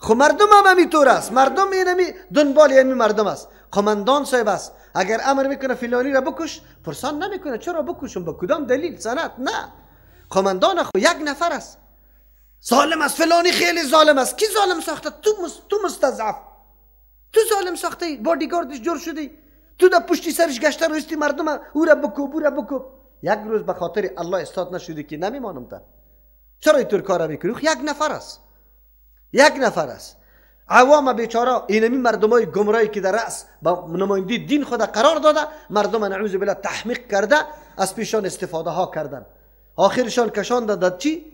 خب مردم هم همینطور است، مردم اینمی دنبال همین مردم است. قماندان صاحب است، اگر امر میکنه فلانی را بکش، پرسان نمیکنه چرا بکشم، با کدام دلیل سند، نه. قماندان خو یک نفر است، ظالم است، فلانی خیلی ظالم است. کی ظالم ساخته؟ تو مستضعف، تو ظالم ساخته، بادیگاردش جور شدی، تو در پشتی سرش گشته روستی مردم او را بکو. یک روز به خاطر الله استاد نشدی که نمیمانم تا چرا اینطور کارا میکنی؟ یک نفر است. عوام بیچاره اینمی مردمای گمراهی که در رأس با نمایندی دین خود قرار داده، مردم نعوذ بالله تحمیق کرده، از پیشان استفاده ها کردن، آخرشان کشاندن در چی؟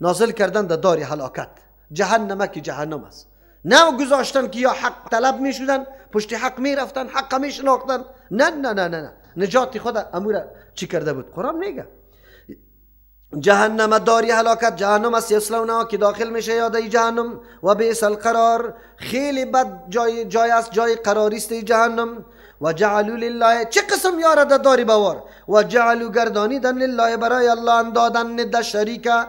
نازل کردن در دار هلاکت، جهنم که جهنم است. نه گذاشتن که یا حق طلب می شدن، پشت حق می رفتن، حق می شناختن. نه نجات خود امور چی کرده بود؟ قرآن میگه جهنم داری هلاکت، جهنم است یصلونها که داخل میشه یاده جهنم، و بیس القرار خیلی بد جای است، جای قراری است جهنم. و جعلوا لله چه قسم یاره داری بوار، و جعلوا گردانیدن لله برای الله اندادن ند شریکه،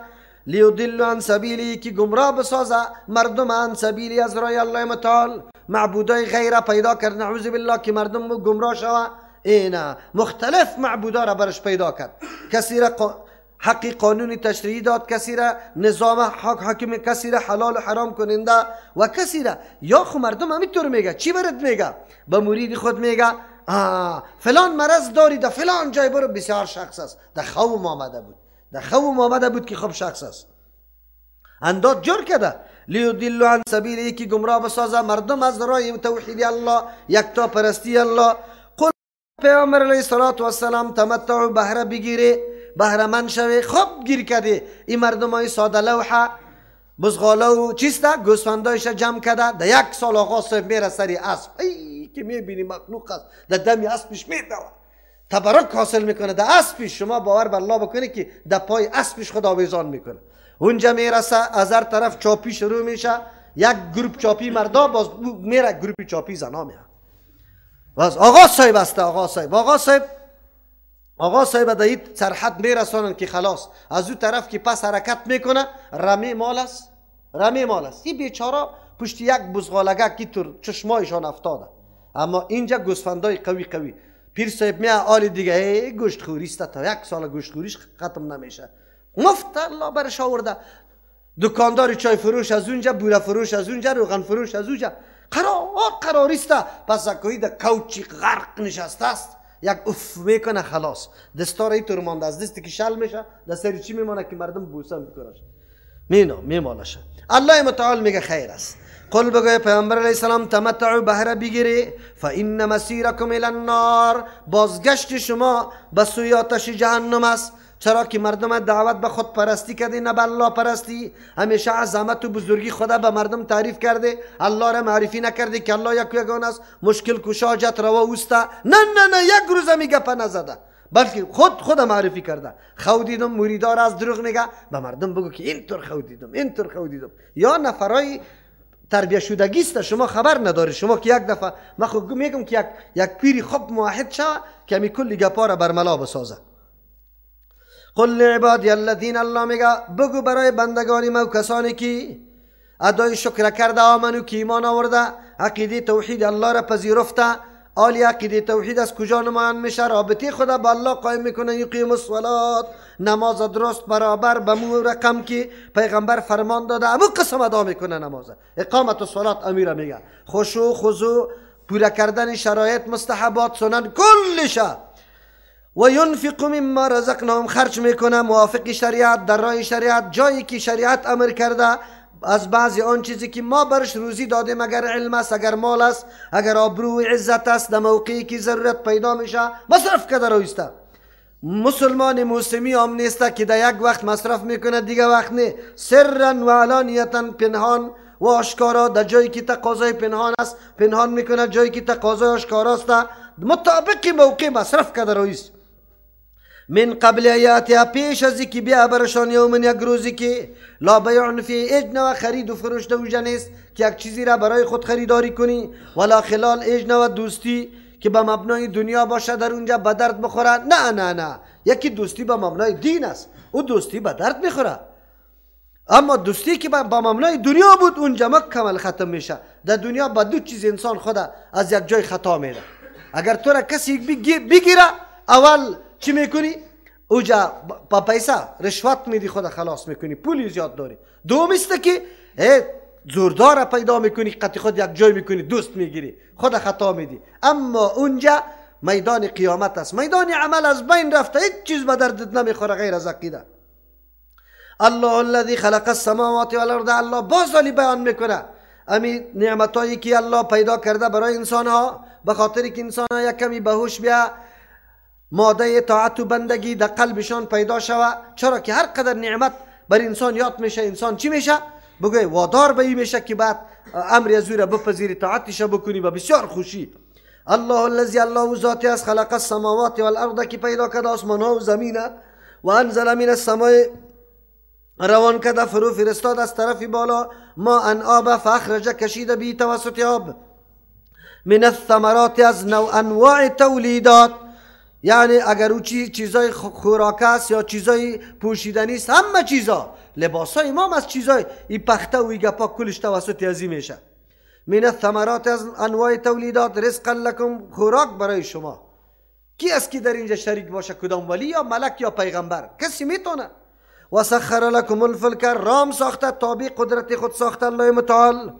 لیضلوا عن سبیلی که گمراه بسازه مردم عن سبیلی از راه الله متعال. معبودای غیره پیدا کرد نعوذ بالله که مردم گمراه شوه، اینا مختلف معبودا را برش پیدا کرد. کسی را حقی قانونی تشریعی داد، کسی را نظام حاکم، کسی را حلال و حرام کننده، و کسی را یا خو مردم همینطور میگه. چی برد میگه؟ به مرید خود میگه فلان مرض داری در فلان جای برو، بسیار شخص است، در خوم آمده بود که خب شخص است، انداد جور کرده. لیضلوا عن سبیلی که گمراه بسازه مردم از راه توحید الله، یکتا پرستی الله. قل پیامبر علیه السلام تمتعوا بهره بگیره، بهره من شوه. خب گیر کرده این مردم های ساده لوحه بزغاله و چیسته گوسفندایش جمع کرده، در یک سال آقا صاحب میره سری اسب، ای که میبینی مخلوق است در دمی اسبش میدوه، تبرک حاصل میکنه در اسبش. شما باور بر الله بکنه که در پای اسبش خود آویزان میکنه. اونجا میرسه از هر طرف چاپی شروع میشه، یک گروپ چاپی مردا، باز میره گروپ چاپی زنا میره. باز آقا صاحب است، آقا صاحب در این سرحد میرسانن که خلاص از اون طرف که پس حرکت میکنه رمی مال است. این بیچاره پشت یک بزغالگه که تو چشمایشان افتاده، اما اینجا گوسفندای قوی. پیر صاحب میه آل دیگه گوشت خوریسته، تا یک سال گوشت خوریش ختم نمیشه، مفت الله برش آورده. دکاندار چای فروش از اونجا، بوره فروش از اونجا، روغن فروش از اونجا، قراریسته. پس اکوی در کوچی غرق نشسته است، یک اف میکنه خلاص دستار اینطور مانده، از دستی که شل میشه در سری چی میمانه که مردم بوسه میکنه میمالشه. الله متعال میگه خیر است. قل بگوی پیامبر علیه السلام تمتعوا بهره بگیری، فان مسیرکم الی النار، بازگشت شما به سوی آتش جهنم است. چرا که مردم دعوت به خود پرستی کرده، نه به الله پرستی. همیشه عظمت و بزرگی خدا به مردم تعریف کرده، الله را معرفی نکرده که الله یک یگانه است، مشکل کشا، جت روا اوسته. نه یک روز میگه پا نزده، بلکه خود معرفی کرده. خودیدم مریدا را از دروغ میگه، به مردم بگو که اینطور خودیدم. یا نفرای تربیه شدگی است، شما خبر نداری. شما که یک دفعه من خود میگم که یک پیری خوب موحد شوه که می کلی گپا را برملا بسازه. قل لعبادی الذین، الله میگه بگو برای بندگانی ما و کسانی که ادای شکر کرده، آمنو که ایمان آورده، عقیده توحید الله را پذیرفته. آلی عقیده توحید از کجا نمایان میشه؟ رابطه خدا با الله قایم میکنه. یقیم الصلات، نماز درست برابر به مو رقم که پیغمبر فرمان داده امو قسم ادا میکنه. نماز اقامت الصلات امیر میگه خشوع خضوع، پورا کردن شرایط، مستحبات، سنن کلشه. و ینفق مما رزقناهم، خرج میکنه موافق شریعت، در راه شریعت، جایی که شریعت امر کرده، از بعضی آن چیزی که ما برش روزی دادیم، اگر علم است، اگر مال است، اگر آبرو و عزت است، در موقعی که ضرورت پیدا میشه مصرف کرده رویسته. مسلمان مسلمی هم نیسته که در یک وقت مصرف میکنه دیگه وقت نه، سرا و علانیتا، پنهان و آشکارا. در جایی که تقاضای پنهان است پنهان میکنه، جایی که تقاضای آشکارا است مطابق موقع مصرف کرده رویست. من قبل آیاتها، پیش از که بیا برشان یومن، یک روزی که لا بیع فی اجن، خرید و فروش دوجه نیست که یک چیزی را برای خود خریداری کنی، ولا خلال اجن، و دوستی که به مبنای دنیا باشه در اونجا به درد بخوره. نه یکی دوستی به مبنای دین است، او دوستی به درد میخوره. اما دوستی که با مبنای دنیا بود اونجا مکمل ختم میشه. در دنیا با دو چیز انسان خود از یک جای خطا میده. اگر تو را کسی بگیره اول چی میکنی؟ اوجا با پیسه رشوت میدی خود خلاص میکنی، پولی زیاد داری. دوم است که زوردار پیدا میکنی، قطع خود یک جای میکنی، دوست میگیری، خود خطا میدی. اما اونجا میدان قیامت است، میدان عمل از بین رفته، هیچ چیز به دردت نمیخوره غیر از عقیده. الله الذي خلق السماوات والارض، الله بازالی بیان میکنه امی نعمتایی که الله پیدا کرده برای انسان ها، به خاطر که انسان ها یک کمی بهوش بیا ماده طاعت و بندگی در قلبشان پیدا شوه. چرا که هر قدر نعمت بر انسان یاد میشه، انسان چی میشه؟ بگوی وادار به این میشه که بعد امر از او را بپذیری، طاعتش بکنی با بسیار خوشی. الله الذي، الله ذاتی است، خلق السماوات والارض، که پیدا کرده آسمان ها و زمین، و انزل من السماء، روان کرده فرو فرستاد از طرف بالا، ما ان آب، فاخرج کشیده بی توسط آب، من الثمرات، از نوع انواع تولیدات. یعنی اگر او چیزای خوراک است یا چیزای پوشیدنی است، همه چیزا، لباسای ما از چیزای این پخته و این گپا کلش توسط ازی میشه. من الثمرات، از انواع تولیدات، رزقا لکم، خوراک برای شما. کی است که در اینجا شریک باشه؟ کدام ولی یا ملک یا پیغمبر؟ کسی میتونه. و سخر لکم الفلک، رام ساخته تابع قدرت خود ساخته الله متعال.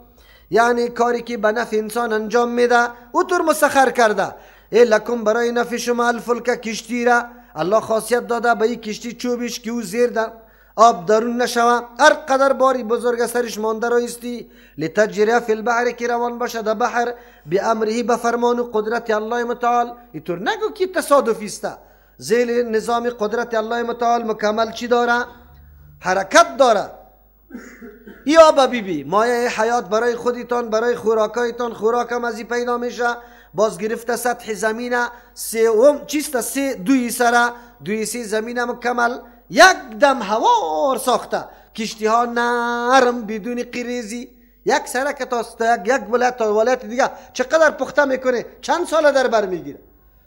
یعنی کاری که به نفع انسان انجام میده او طور مسخر کرده. لکم، برای نفع شما، الفلک، کشتی را الله خاصیت داده به این کشتی چوبش که او زیر در آب درون نشوه، هر قدر باری بزرگ سرش مانده رایستی. لتجری فی البحر، که روان باشه در بحر، به امره، به فرمان و قدرت الله متعال. اینطور نگو که تصادفی است، زیر نظام قدرت الله متعال مکمل چی داره؟ حرکت داره. یا ببیبی مایه حیات برای خودتان، برای خوراکایتان، خوراک هم از این پیدا میشه. باز گرفته سطح زمین چیست؟ دوی سره، دوی سی زمین مکمل یک دم هوار ساخته، کشتی ها نرم بدون قریزی، یک سرک تا یک ولایت تا ولایت دیگه چقدر پخته میکنه، چند سال در بر میگیره.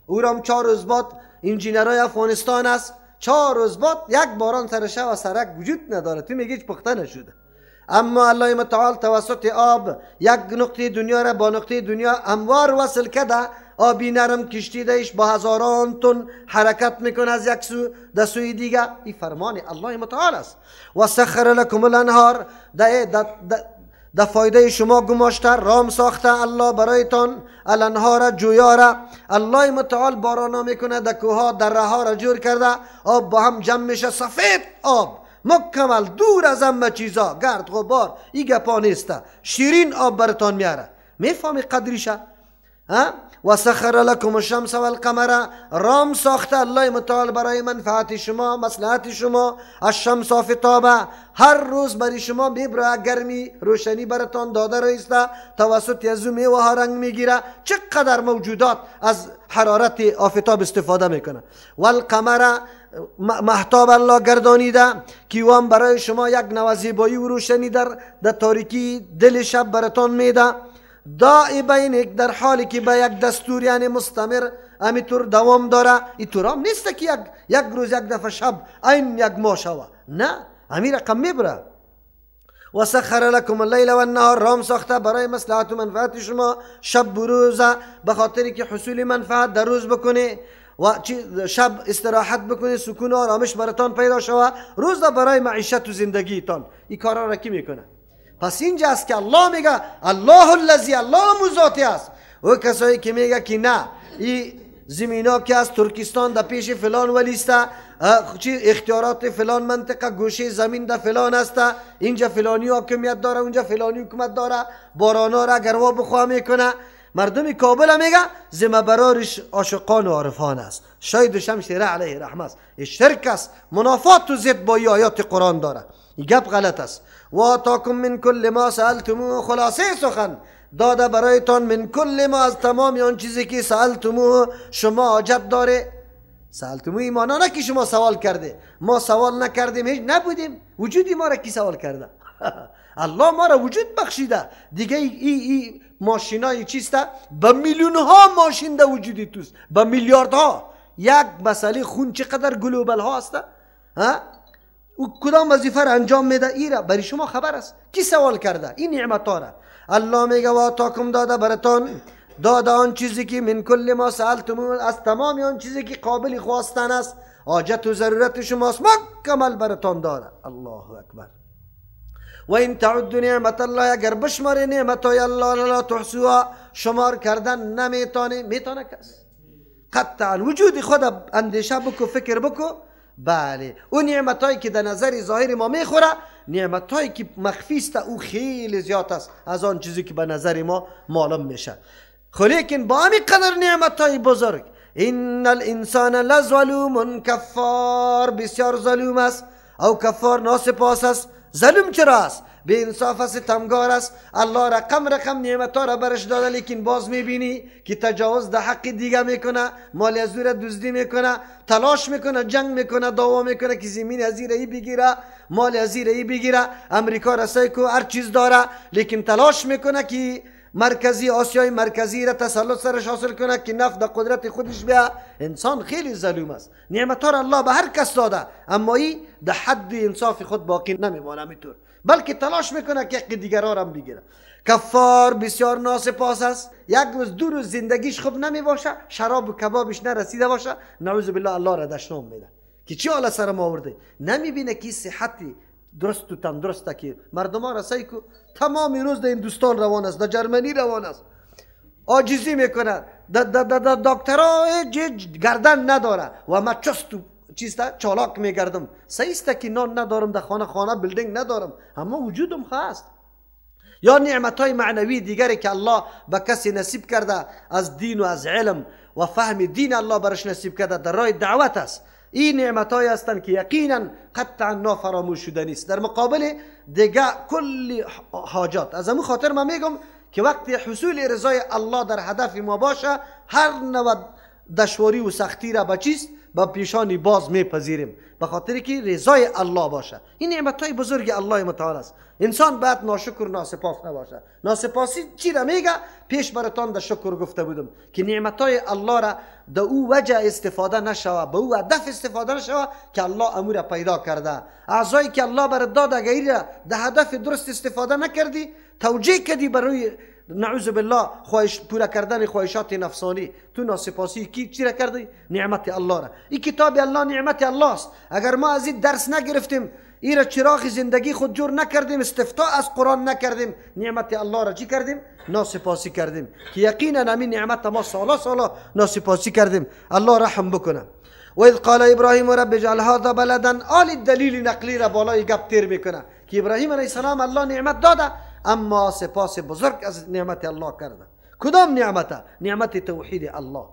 او رام 4 روز بعد انجینرهای افغانستان است، 4 روز بعد یک باران سرشه و سرک وجود نداره، تو میگی پخته نشده. اما الله متعال توسط آب یک نقطه دنیا را با نقطه دنیا هموار وصل کرده. آبی نرم کشتی دایش با هزاران تن حرکت میکنه از یک سو در سوی دیگه. این فرمان الله متعال است. و سخر لکم الانهار، در فایده شما گماشته رام ساخته الله برایتان الانهار، جویاره. الله متعال بارانا میکنه در کوها، دره ها را جور کرده، آب با هم جمع میشه، سفید آب مکمل، دور از همه چیزا، گرد غبار این گپا نیسته، شیرین آب برتان میاره. میفهمی قدریشه؟ و سخر لکم الشمس والقمر، رام ساخته الله متعال برای منفعت شما، مصلحت شما، الشمس آفتابه، هر روز برای شما میبره گرمی روشنی برتان داده رایسته، توسط از میوه ها رنگ میگیره. چقدر موجودات از حرارت آفتاب استفاده میکنه. والقمر، مهتاب الله گردانیده که وام برای شما یک نوع زیبایی و روشنی در تاریکی دل شب برتان میده. دائبین، در حالی که به یک دستور یعنی مستمر همینطور دوام داره. اینطور هم نیست که یک روز یک دفعه شب این یک ماه شوه، نه، همین رقم میبره. و سخر لکم اللیل و النهار، رام ساخته برای مصلحت و منفعت شما شب و روز، به خاطر که حصول منفعت در روز بکنه و شب استراحت بکنه، سکون و آرامش براتان پیدا شوه، روز برای معیشت و زندگیتان. این کارا را کی میکنه؟ پس اینجا است که الله میگه الله الذی، الله مذاتی است. و کسایی که میگه که نه این زمینا که از ترکستان در پیش فلان ولیسته، اختیارات فلان منطقه گوشه زمین در فلان است، اینجا فلانی حاکمیت داره، اونجا فلانی حکومت داره، بارانا را گروا بخواه میکنه. مردم کابل میگه ذمه برارش عاشقان و عارفان است. شاید شمشیره علیه رحمه است. شرک است، منافات و ضد با آیات قرآن داره. این گپ غلط است. و آتاکم من کل ما سألتموه، خلاصه سخن داده برایتان من کل ما، از تمام آن چیزی که سألتموه شما حاجت داره. سألتموه ایمانا نه که شما سوال کرده، ما سوال نکردیم، هیچ نبودیم، وجودی ما را کی سوال کرده؟ الله ما را وجود بخشیده دیگه. ای ماشینای چیسته؟ به میلیون ها ماشین در وجودی توست، به میلیارد ها. یک مسئله خون چقدر گلوبل ها هسته؟ او کدام وظیفه را انجام میده؟ ایرا برای شما خبر است. کی سوال کرده این نعمت ها را؟ الله میگه و آتاکم داده براتون، داده آن چیزی که من کل ما سألتموه، از تمام آن چیزی که قابل خواستن است، حاجت و ضرورت شماست، مکمل براتون داده. الله اکبر. و این تعد نعمت الله، اگر بشمار نعمت های الله لا تحصوها، شمار کردن نمیتونه. میتونه کس؟ قطعا. وجود خود اندیشه بکو، فکر بکو. بله اون نعمت هایی که در نظر ظاهر ما میخوره، نعمت هایی که مخفی است او خیلی زیاد است از آن چیزی که به نظر ما معلوم میشه. لیکن با همین قدر نعمت های بزرگ، ان الانسان لظلوم کفار، بسیار ظلوم است او کفار ناسپاس است. ظلم چرا است؟ به انصاف است، ستمگار است. الله رقم نعمت ها را برش داده، لیکن باز میبینی که تجاوز در حق دیگه میکنه، مال از او را دزدی میکنه، تلاش میکنه، جنگ میکنه، دعوا میکنه که زمین از این بگیره، مال از این بگیره. امریکا رسای کو هر چیز داره، لیکن تلاش میکنه که مرکزی آسیای مرکزی را تسلط سرش حاصل کنه که نفت در قدرت خودش بیا. انسان خیلی ظلوم است. نعمت ها را الله به هر کس داده، اما این در حد انصاف خود باقی نمیمانه میطور، بلکه تلاش میکنه که حق دیگران را بگیره. کفار بسیار ناسپاس است. یک روز دو روز زندگیش خوب نمی باشه، شراب و کبابش نرسیده باشه، نعوذ بالله الله را دشنام میده که چی حالا سرم آورده. نمیبینه که صحتی درست و تندرسته که مردم ها رسایی که تمام روز در هندوستان روان است، در جرمنی روان است، عاجزی میکنه، دکترها گردن نداره و ما چست و چیستا چالاک میگردم. سیستا که نان ندارم، در خانه بیلدینگ ندارم، اما وجودم هست. یا نعمت های معنوی دیگری که الله به کسی نصیب کرده از دین و از علم و فهم دین، الله برش نصیب کرده در راه دعوت است. این نعمت های هستند که یقینا قطعا نافراموش شده نیست در مقابل دیگه کل حاجات. از همون خاطر من میگم که وقتی حصول رضای الله در هدف ما باشه، هر نوع دشواری و سختی را به چیست؟ با پیشانی باز میپذیریم، به خاطر که رضای الله باشه. این نعمت های بزرگ الله متعال است. انسان باید ناشکر ناسپاس نباشه. ناسپاسی چی را میگه؟ پیش براتان در شکر گفته بودم که نعمت های الله را در او وجه استفاده نشوه، به او هدف استفاده نشوه که الله امور پیدا کرده. اعضایی که الله برات داد، اگر را در هدف درست استفاده نکردی، توجیه کردی برای نعوذ بالله خواهش پورا کردن خواهشات نفسانی، تو ناسپاسی کی چی را کردی؟ نعمت الله را. این کتاب الله نعمت الله است. اگر ما از این درس نگرفتیم، این را چراغ زندگی خود جور نکردیم، استفتاء از قرآن نکردیم، نعمت الله را چی کردیم؟ ناسپاسی کردیم، که یقینا همین نعمت ما سالا ناسپاسی کردیم. الله رحم بکنه. و اذ قال ابراهیم رب اجعل هذا بلدا، آل دلیل نقلی را بالای گپ تیر میکنه که ابراهیم علیه السلام الله نعمت داده، اما سپاس بزرگ از نعمت الله کرده. کدام نعمت؟ نعمت توحید الله.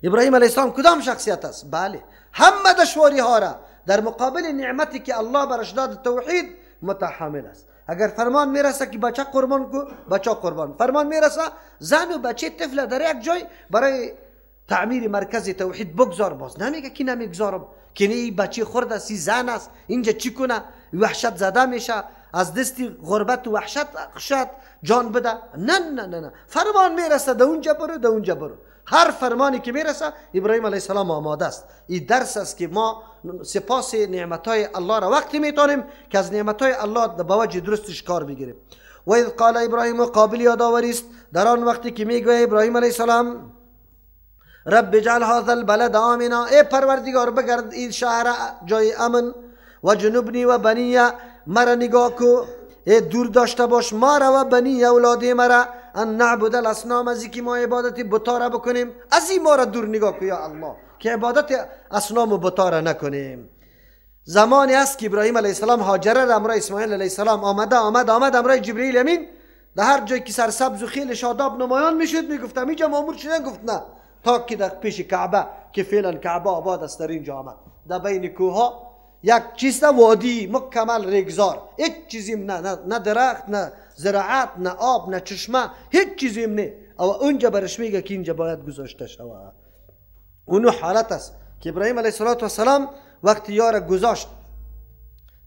ابراهیم علیه السلام کدام شخصیت است؟ بله همه دشواری ها را در مقابل نعمتی که الله برش داد توحید متحمل است. اگر فرمان میرسه که بچه قربان کو، بچه قربان. فرمان میرسه زن و بچه طفل در یک جای برای تعمیر مرکز توحید بگذار، باز نمیگه که نمیگذارم، که این بچه خورده سی زن است، اینجا چی کنه؟ وحشت زده میشه، از دستی غربت و وحشت جان بده. نه فرمان میرسه در اونجا برو، در اونجا برو. هر فرمانی که میرسه ابراهیم علیه السلام آماده است. این درس است که ما سپاس نعمتهای الله را وقتی میتونیم که از نعمتهای الله به وجه درستش کار بگیریم. و اذ قال ابراهیم، قابل یادآوری است در آن وقتی که میگه ابراهیم علیه السلام رب اجعل هذا البلد آمنا، ای پروردگار بگرد این شهر جای امن، و جنوبنی و بنی، مرا نگاه کو، ای دور داشته باش ما را و بنی اولادی مرا، ان نعبد الاصنام، از اینکه ما عبادت بتا را بکنیم، از این ما را دور نگاه کو یا الله که عبادت اصنام و بتا را نکنیم. زمانی است که ابراهیم علیه السلام هاجر را امرای اسماعیل علیه السلام آمد امرای جبرئیل امین در هر جایی که سرسبز و خیلی شاداب نمایان میشد میگفتم اینجا مامور شدن، گفت نه، تا که در پیش کعبه که فعلا کعبه آباد است در اینجا آمد، در بین کوها یک چیز وادی مکمل ریگزار، هیچ چیزی نه درخت، نه زراعت، نه آب، نه چشمه، هیچ چیزی نه. او اونجا برش میگه که اینجا باید گذاشته شود. اونو حالت است که ابراهیم علیه السلام وقتی یار گذاشت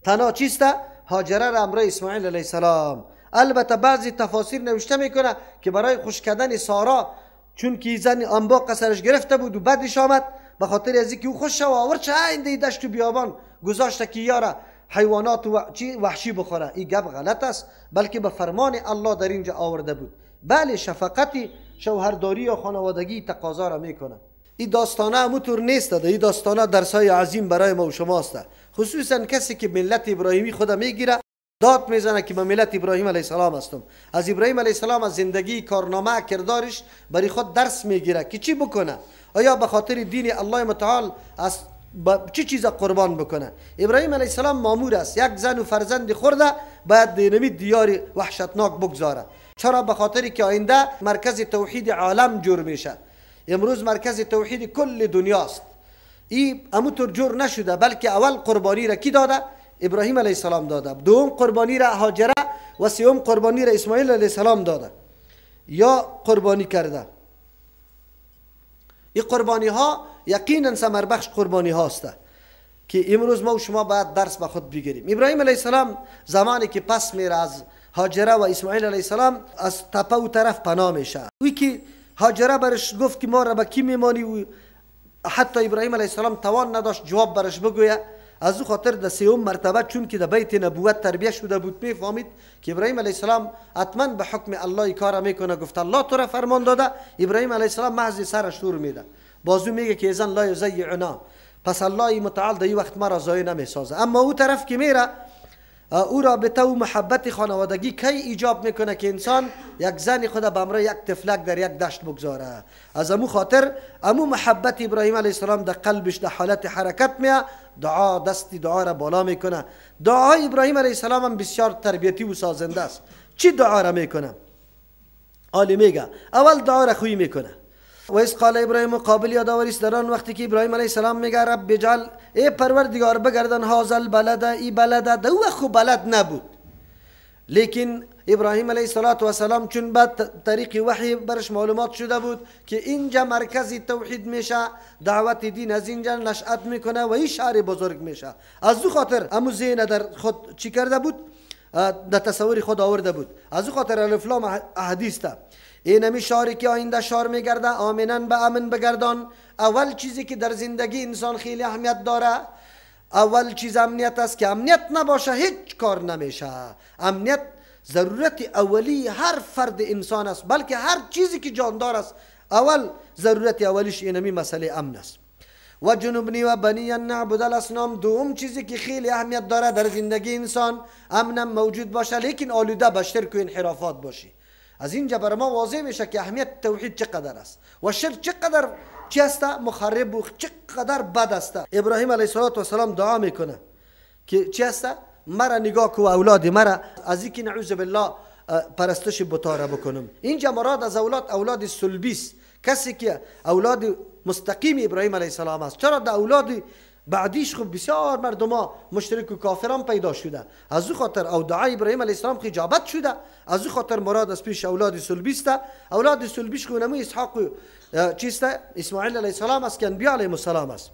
تنها چیسته هاجره را امرای اسماعیل علیه السلام. البته بعضی تفاسیر نوشته میکنه که برای خوش کردن سارا، چون که زن انباق سرش گرفته بود و بعدش آمد، به خاطر از اینکه او خوش شو آور چه این دشت و بیابان گذاشته که یاره حیوانات و وحشی بخوره. این گپ غلط است، بلکه به فرمان الله در اینجا آورده بود. بله شفقتی شوهرداری یا خانوادگی تقاضا را میکنه. این داستانه همونطور نیست، این داستانه درسای عظیم برای ما و شماست. خصوصا کسی که ملت ابراهیمی خود میگیره داد میزنه که من ملت ابراهیم علیه السلام هستم. از ابراهیم علیه السلام از زندگی، کارنامه، کردارش برای خود درس میگیره که چی بکنه. آیا به خاطر دین الله متعال از چی چیز قربان بکنه؟ ابراهیم علیه السلام مامور است، یک زن و فرزند خورده باید دینمی دیار وحشتناک بگذاره. چرا؟ به خاطر که آینده مرکز توحید عالم جور میشه. امروز مرکز توحید کل دنیاست. این همونطور جور نشده، بلکه اول قربانی را کی داده؟ ابراهیم علیه السلام داده. دوم قربانی را هاجره و سوم قربانی را اسماعیل علیه السلام داده یا قربانی کرده. این قربانی ها یقینا ثمر بخش قربانی هاست که امروز ما و شما باید درس به خود بگیریم. ابراهیم علیه السلام زمانی که پس میره از هاجره و اسماعیل علیه السلام از تپه و طرف پناه میشه. وی که هاجره برش گفت که ما را به کی میمانی و حتی ابراهیم علیه السلام توان نداشت جواب برش بگویه. از او خاطر در سوم مرتبه چون که در بیت نبوت تربیت شده بود میفهمید که ابراهیم علیه السلام حتما به حکم الله کار میکنه. گفت الله تو را فرمان داده. ابراهیم علیه السلام محض سرش دور میده، بازو میگه که اذن لا یضیعنا، پس الله متعال در این وقت ما را ضایع نمیسازه. اما او طرف که میره او رابطه و محبت خانوادگی کی ایجاب میکنه که انسان یک زن خود به همراه یک طفلک در یک دشت بگذاره. از امو خاطر امو محبت ابراهیم علیه السلام در قلبش در حالت حرکت میه، دستی دعا را بالا میکنه. دعای ابراهیم علیه السلام هم بسیار تربیتی و سازنده است. چی دعا را میکنه؟ عالی میگه اول دعا را خوی میکنه. و اس قال ابراهیم قابل یادآوری است در آن وقتی که ابراهیم علیه السلام میگه رب بجعل، ای پروردگار بگردان هذا البلد، ای بلد دو خو بلد نبود، لیکن ابراهیم علیه السلام چون بعد طریق وحی برش معلومات شده بود که اینجا مرکز توحید میشه، دعوت دین از اینجا نشأت میکنه و این شهر بزرگ میشه. از او خاطر امو ذهن در خود چی کرده بود؟ در تصور خود آورده بود. از او خاطر الف لام احادیث تا اینمی شهری که آینده شهر میگرده آمنن به امن بگردان. اول چیزی که در زندگی انسان خیلی اهمیت داره، اول چیز امنیت است که امنیت نباشه هیچ کار نمیشه. امنیت ضرورت اولی هر فرد انسان است، بلکه هر چیزی که جاندار است اول ضرورت اولیش اینمی مسئله امن است. و جنوبنی و بنی نعبد الاصنام دوم چیزی که خیلی اهمیت داره در زندگی انسان امنم موجود باشه، لیکن آلوده به شرک و انحرافات باشه. از اینجا بر ما واضح میشه که اهمیت توحید چقدر است و شرک چقدر چی است، مخرب و چقدر بد است. ابراهیم علیه السلام دعا میکنه که چی است؟ مرا نگاه کو اولاد مرا از اینکه نعوذ بالله پرستش بت را بکنم. اینجا مراد از اولاد سلبی است، کسی که اولاد مستقیم ابراهیم علیه السلام است. چرا در اولاد بعدیش خب بسیار مردم مشرک و کافران پیدا شده. از او خاطر او دعای ابراهیم علیه السلام اجابت شده. از او خاطر مراد از پیش اولاد سلبی است. اولاد سلبیش خونمو اسحاق چیست؟ اسماعیل علیه السلام است که انبیاء علیهم السلام است.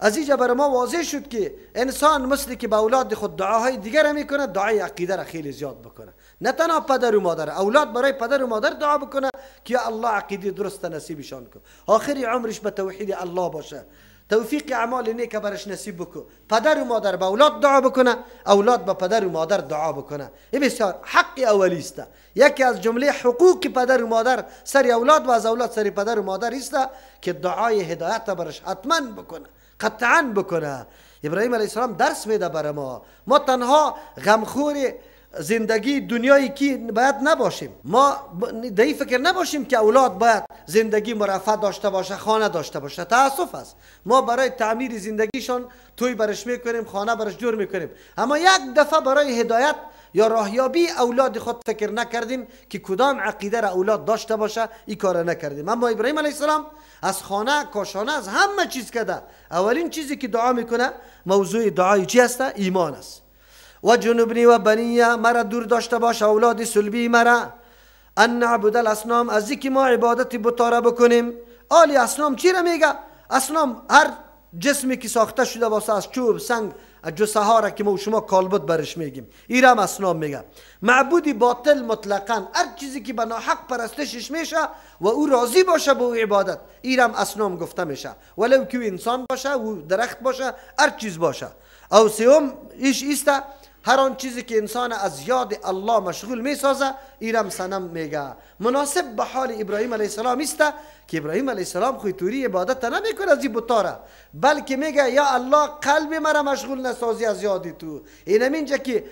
از اینجا بر ما واضح شد که انسان مثل که به اولاد خود دعاهای دیگر میکنه، دعای عقیده را خیلی زیاد بکنه. نه تنها پدر و مادر، اولاد برای پدر و مادر دعا بکنه که الله عقیده درست نصیبشان کنه، آخری عمرش به توحید الله باشه، توفیق اعمال نیک برش نصیب بکن. پدر و مادر به اولاد دعا بکنه، اولاد به پدر و مادر دعا بکنه. این بسیار حق اولی است. یکی از جمله حقوق پدر و مادر سر اولاد و از اولاد سر پدر و مادر است که دعای هدایت برش حتما بکنه، قطعا بکنه. ابراهیم علیه السلام درس میده برای ما تنها غمخور زندگی دنیایی که باید نباشیم. ما در این فکر نباشیم که اولاد باید زندگی مرفه داشته باشه، خانه داشته باشه. تاسف است، ما برای تعمیر زندگیشان توی برش میکنیم، خانه برش جور میکنیم، اما یک دفعه برای هدایت یا راهیابی اولاد خود فکر نکردیم که کدام عقیده را اولاد داشته باشه. این کار نکردیم. اما ابراهیم علیه السلام از خانه کاشانه از همه چیز کرده. اولین چیزی که دعا میکنه موضوع دعای چی است؟ ایمان است. و جنوبنی و بنی مرا دور داشته باش اولاد سلبی مرا ان نعبد الاصنام، از اینکه ما عبادت بت را بکنیم. آلی اصنام چی را میگه؟ اصنام هر جسمی که ساخته شده واسه از چوب سنگ جسه ها را که ما و شما کالبد برش میگیم، ایرام اصنام میگه. معبودی باطل مطلقا هر چیزی که به ناحق پرستشش میشه و او راضی باشه به او عبادت، ایرام اصنام گفته میشه، ولو که انسان باشه و درخت باشه هر چیز باشه. او سوم ایش ایسته هر آن چیزی که انسان از یاد الله مشغول میسازه ایرم صنم میگه. مناسب به حال ابراهیم علیه السلام است که ابراهیم علیه السلام خوی توری عبادت نمیکنه از این بتاره، بلکه میگه یا الله قلب مرا مشغول نسازی از یاد تو. اینم اینجا که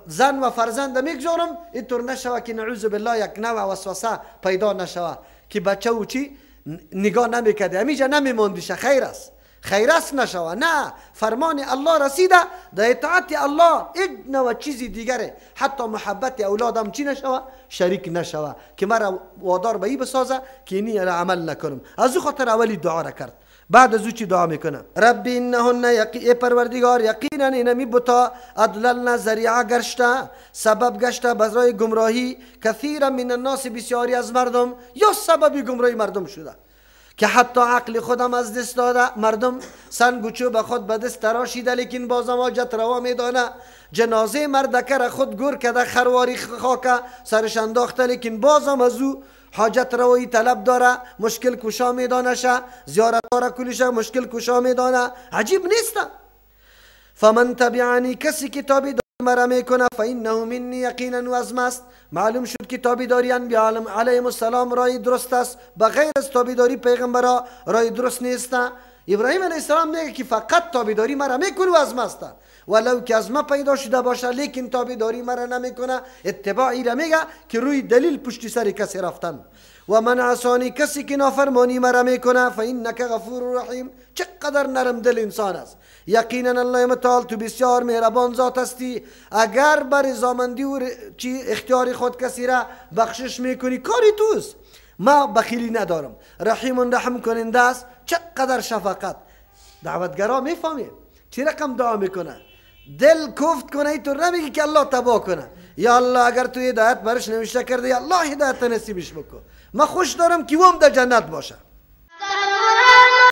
زن و فرزند میگذارم اینطور نشوه که نعوذ بالله یک نوع وسوسه پیدا نشوه که بچه او چی نگاه نمیکرده همیجا نمیماندیشه، خیر است نشوه. نه، فرمان الله رسیده، در اطاعت الله یک نوع چیزی دیگره، حتی محبت اولادم چی نشوه شریک نشوه که مرا وادار به ای بسازه که اینی عمل نکنم. از او خاطر اولی دعا را کرد. بعد از او چی دعا میکنه؟ ربی انهن پروردگار یقینا اینمی بتا ادللنا ذریعه گشته، سبب گشته برای گمراهی کثیر من الناس بسیاری از مردم، یا سببی گمراهی مردم شده که حتی عقل خودم از دست داده. مردم سنگ و چوب خود به دست تراشیده لیکن بازم حاجت روا میدانه. جنازه مردکه را خود گور کده خرواری خاکه سرش انداخته لیکن بازم از او حاجت روایی طلب داره، مشکل کشا میدانه شه، زیارت را کلشه مشکل کشا میدانه. عجیب نیست؟ فمن تبعنی کسی که تابعداری مرا میکنه فانه منی یقینا و از ماست. معلوم شد که تابعداری انبیا علیهم السلام رای درست است، بغیر از تابعداری پیغمبرا رای درست نیست. ابراهیم علیه السلام میگه که فقط تابعداری مرا میکنه و از ماست، ولو که از ما پیدا شده باشه لیکن تابعداری مرا نمیکنه. اتباعی را میگه که روی دلیل پشت سر کسی رفتن. و من عصانی کسی که نافرمانی مرا میکنه فانک غفور رحیم. چقدر نرم دل انسان است. یقینا الله متعال تو بسیار مهربان ذات استی. اگر بر رضامندی و اختیار خود کسی را بخشش میکنی کاری توست. ما بخیلی ندارم، رحیم رحم کننده است. چقدر شفقت. دعوتگرا میفهمی چی رقم دعا میکنه؟ دل کوفت کنه اینطور نمیگی که الله تباه کنه. یا الله اگر تو هدایت برش نوشته کرده یا الله هدایت نصیبش بکن. ما خوش دارم که وام در جنت باشه.